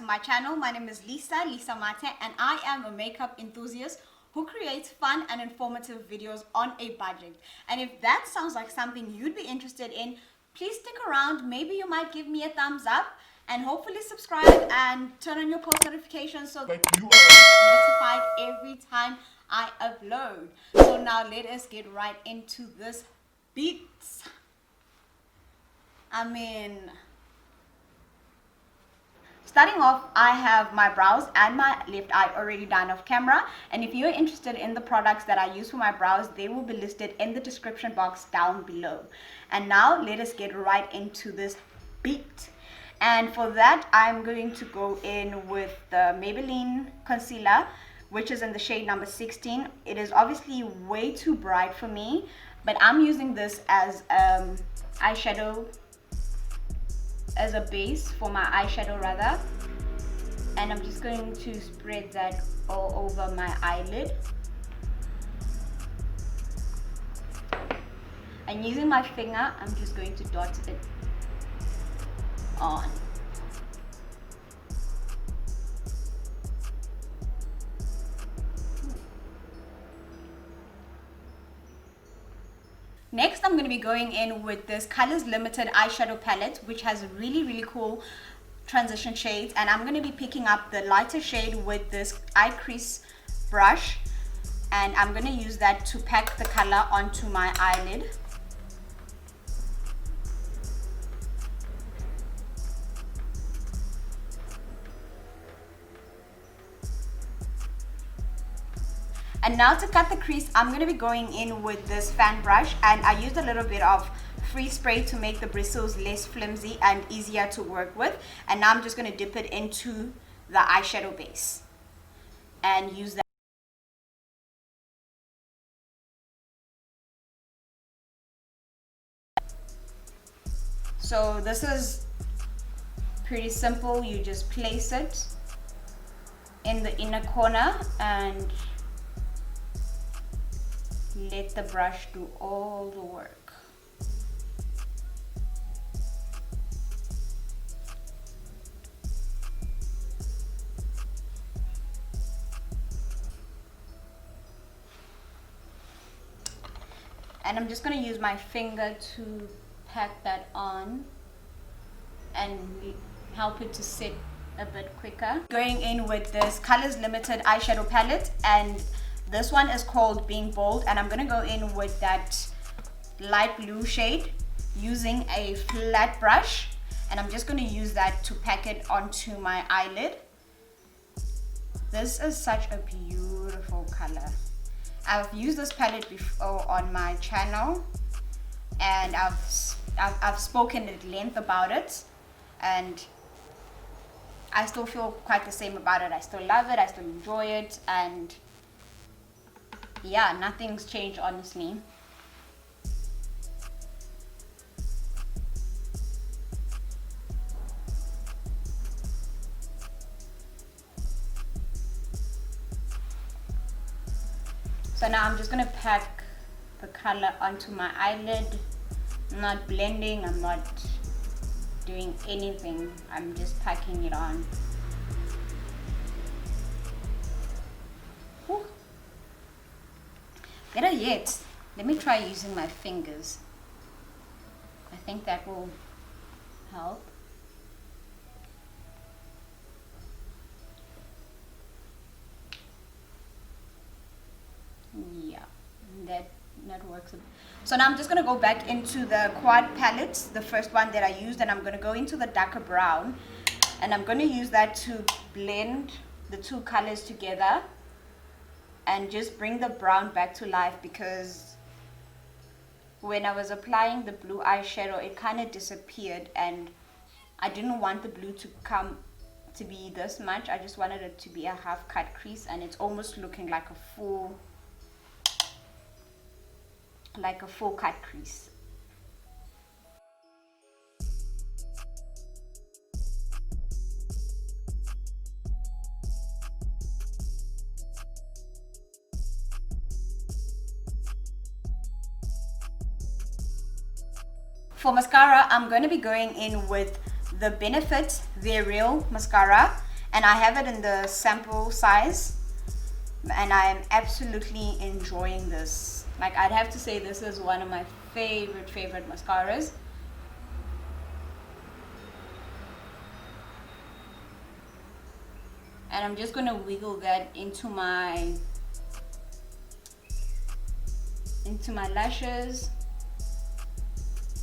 to my channel. My name is Lisa Mate, and I am a makeup enthusiast who creates fun and informative videos on a budget. And if that sounds like something you'd be interested in, please stick around. Maybe you might give me a thumbs up and hopefully subscribe and turn on your post notifications so that you are notified every time I upload. So now let us get right into this beats. Starting off, I have my brows and my left eye already done off camera, and if you're interested in the products that I use for my brows, they will be listed in the description box down below. And now let us get right into this beat. And for that, I'm going to go in with the Maybelline concealer, which is in the shade number 16. It is obviously way too bright for me, but I'm using this as eyeshadow, as a base for my eyeshadow rather, and I'm just going to spread that all over my eyelid. And using my finger, I'm just going to dot it on. Next, I'm going to be going in with this Colors Limited eyeshadow palette, which has really cool transition shades, and I'm going to be picking up the lighter shade with this eye crease brush, and I'm going to use that to pack the color onto my eyelid. And now to cut the crease, I'm going to be going in with this fan brush, and I used a little bit of free spray to make the bristles less flimsy and easier to work with. And now I'm just going to dip it into the eyeshadow base and use that. So this is pretty simple. You just place it in the inner corner and let the brush do all the work. And I'm just going to use my finger to pack that on and help it to sit a bit quicker. Going in with this Colors Limited eyeshadow palette, and this one is called Being Bold, and I'm going to go in with that light blue shade using a flat brush, and I'm just going to use that to pack it onto my eyelid. This is such a beautiful color. I've used this palette before on my channel, and I've spoken at length about it, and I still feel quite the same about it. I still love it, I still enjoy it, and yeah, nothing's changed honestly. So now I'm just going to pack the color onto my eyelid. I'm not blending, I'm not doing anything, I'm just packing it on. Whew. Better yet, let me try using my fingers. I think that will help. Yeah, that works. So now I'm just going to go back into the quad palettes, the first one that I used, and I'm going to go into the darker brown, and I'm going to use that to blend the two colors together and just bring the brown back to life, because when I was applying the blue eyeshadow, it kind of disappeared, and I didn't want the blue to come to be this much. I just wanted it to be a half cut crease, and it's almost looking like a full cut crease. For mascara, I'm going to be going in with the Benefit They're Real mascara, and I have it in the sample size, and I am absolutely enjoying this. Like, I'd have to say this is one of my favorite mascaras. And I'm just gonna wiggle that into my lashes.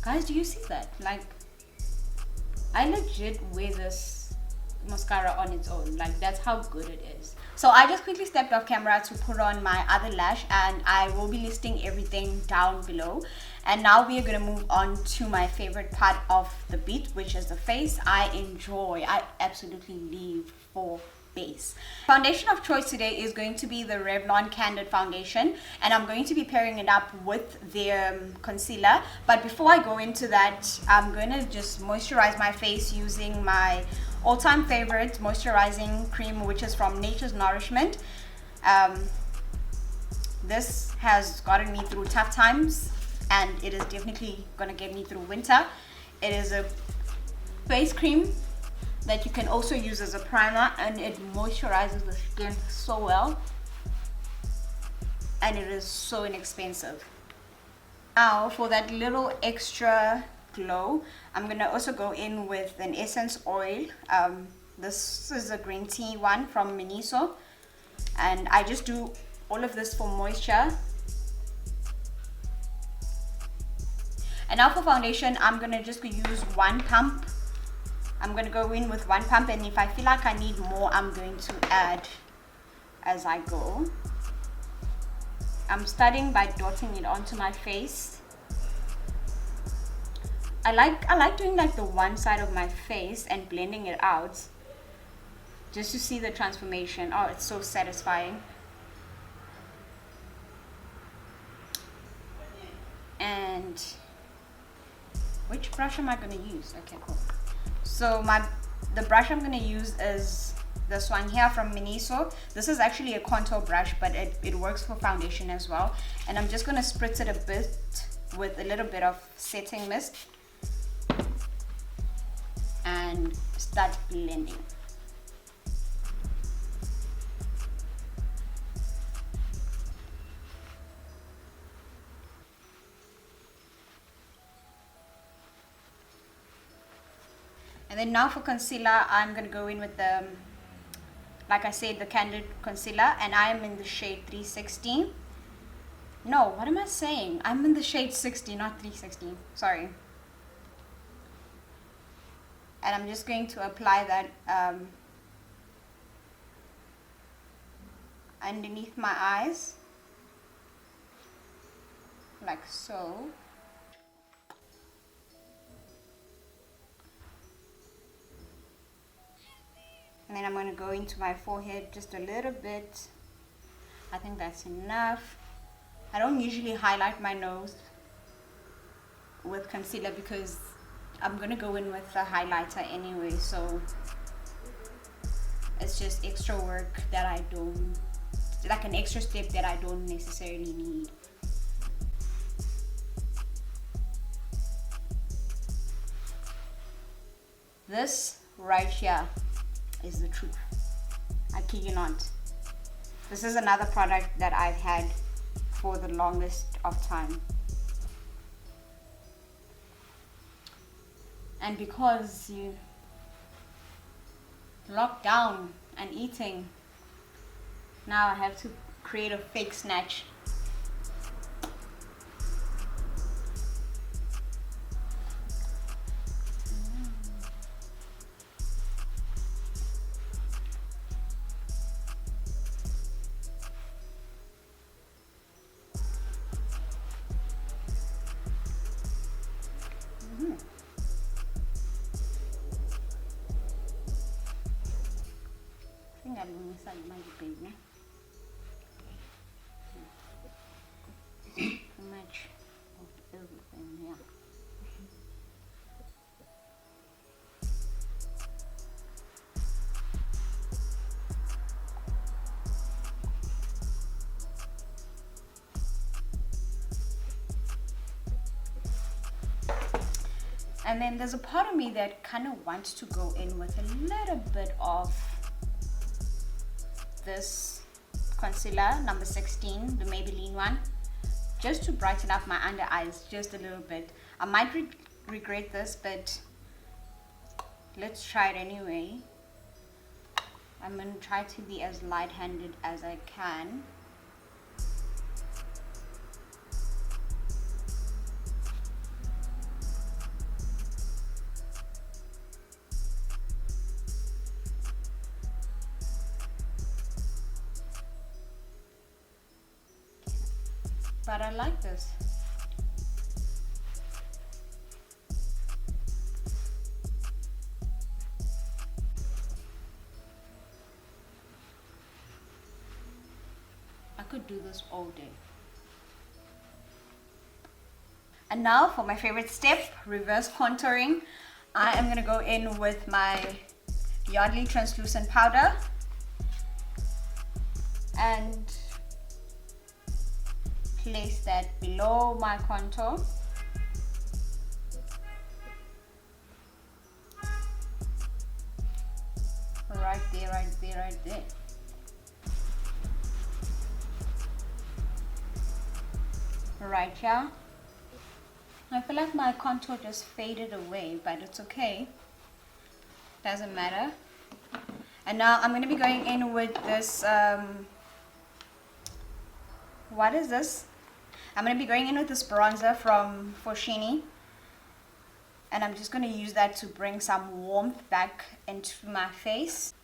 Guys, do you see that? Like, I legit wear this mascara on its own. Like, that's how good it is. So I just quickly stepped off camera to put on my other lash, and I will be listing everything down below. And now we are going to move on to my favorite part of the beat, which is the face. I absolutely live for base. Foundation of choice today is going to be the Revlon Candid Foundation, and I'm going to be pairing it up with their concealer. But before I go into that, I'm going to just moisturize my face using my all-time favorite moisturizing cream, which is from Nature's Nourishment. This has gotten me through tough times, and it is definitely going to get me through winter. It is a face cream that you can also use as a primer, and it moisturizes the skin so well, and it is so inexpensive. Now for that little extra glow, I'm gonna also go in with an essence oil. This is a green tea one from Miniso, and I just do all of this for moisture. And now for foundation, I'm gonna just use one pump. I'm going to go in with one pump, and if I feel like I need more, I'm going to add as I go. I'm starting by dotting it onto my face. I like doing like the one side of my face and blending it out just to see the transformation. Oh, it's so satisfying. And which brush am I going to use? Okay, cool. So the brush I'm going to use is this one here from Miniso. This is actually a contour brush, but it works for foundation as well. And I'm just going to spritz it a bit with a little bit of setting mist and start blending. And then now for concealer, I'm going to go in with the, like I said, the Candid Concealer, and I am in the shade 360. No, what am I saying? I'm in the shade 60, not 360. Sorry. And I'm just going to apply that underneath my eyes, like so. And then I'm going to go into my forehead just a little bit. I think that's enough. I don't usually highlight my nose with concealer because I'm going to go in with a highlighter anyway. So it's just extra work that I don't, like an extra step that I don't necessarily need. This right here is the truth. I kid you not. This is another product that I've had for the longest of time. And because you locked down and eating, now I have to create a fake snatch. Too much of everything here. And then there's a part of me that kind of wants to go in with a little bit of this concealer, number 16, the Maybelline one, just to brighten up my under eyes just a little bit. I might regret this, but let's try it anyway. I'm going to try to be as light-handed as I can. But I like this. I could do this all day. And now for my favorite step, reverse contouring. I am going to go in with my Yardley translucent powder and place that below my contour. Right there, right there, right there. Right here. I feel like my contour just faded away, but it's okay. Doesn't matter. And now I'm going to be going in with this, what is this? I'm going to be going in with this bronzer from Foschini, and I'm just going to use that to bring some warmth back into my face.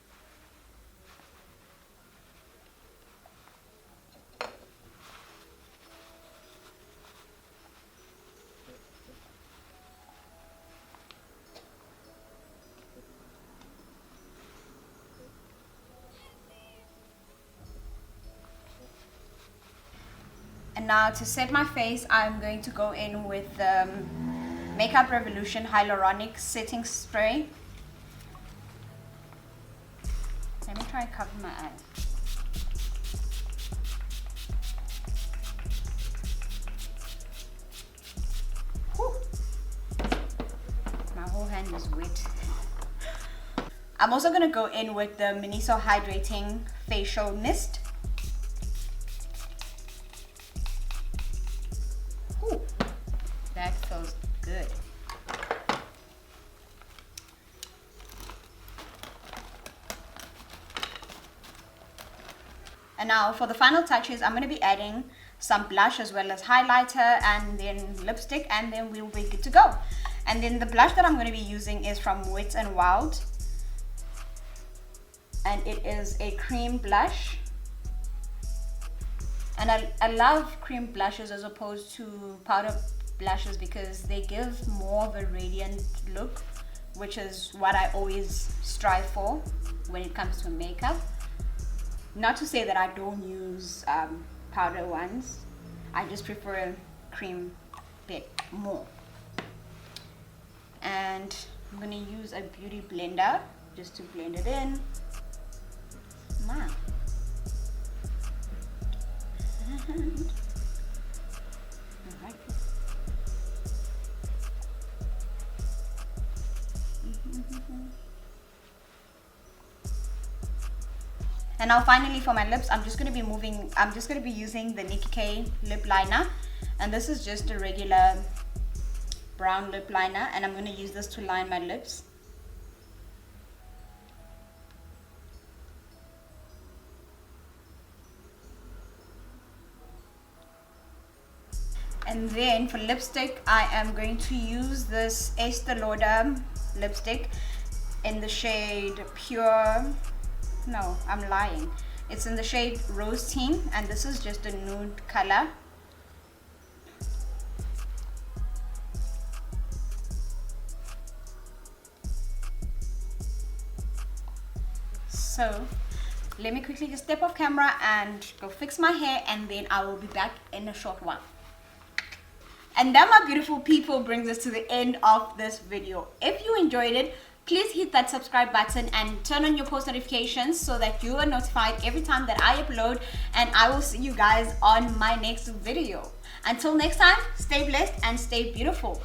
And now to set my face, I'm going to go in with the Makeup Revolution Hyaluronic Setting Spray. Let me try and cover my eyes. Whew. My whole hand is wet. I'm also going to go in with the Miniso Hydrating Facial Mist. That feels good. And now for the final touches, I'm going to be adding some blush as well as highlighter and then lipstick, and then we'll be good to go. And then the blush that I'm going to be using is from Wet n Wild, and it is a cream blush. And I love cream blushes as opposed to powder blushes because they give more of a radiant look, which is what I always strive for when it comes to makeup. Not to say that I don't use powder ones, I just prefer cream bit more. And I'm going to use a beauty blender just to blend it in. Wow. And now finally for my lips, I'm just going to be using the Nicki K lip liner, and this is just a regular brown lip liner, and I'm going to use this to line my lips. And then for lipstick, I am going to use this Estee Lauder lipstick in the shade Pure. No, I'm lying. It's in the shade Rose Teen, and this is just a nude color. So let me quickly just step off camera and go fix my hair, and then I will be back in a short while. And that, my beautiful people, brings us to the end of this video. If you enjoyed it, please hit that subscribe button and turn on your post notifications so that you are notified every time that I upload, and I will see you guys on my next video. Until next time, stay blessed and stay beautiful.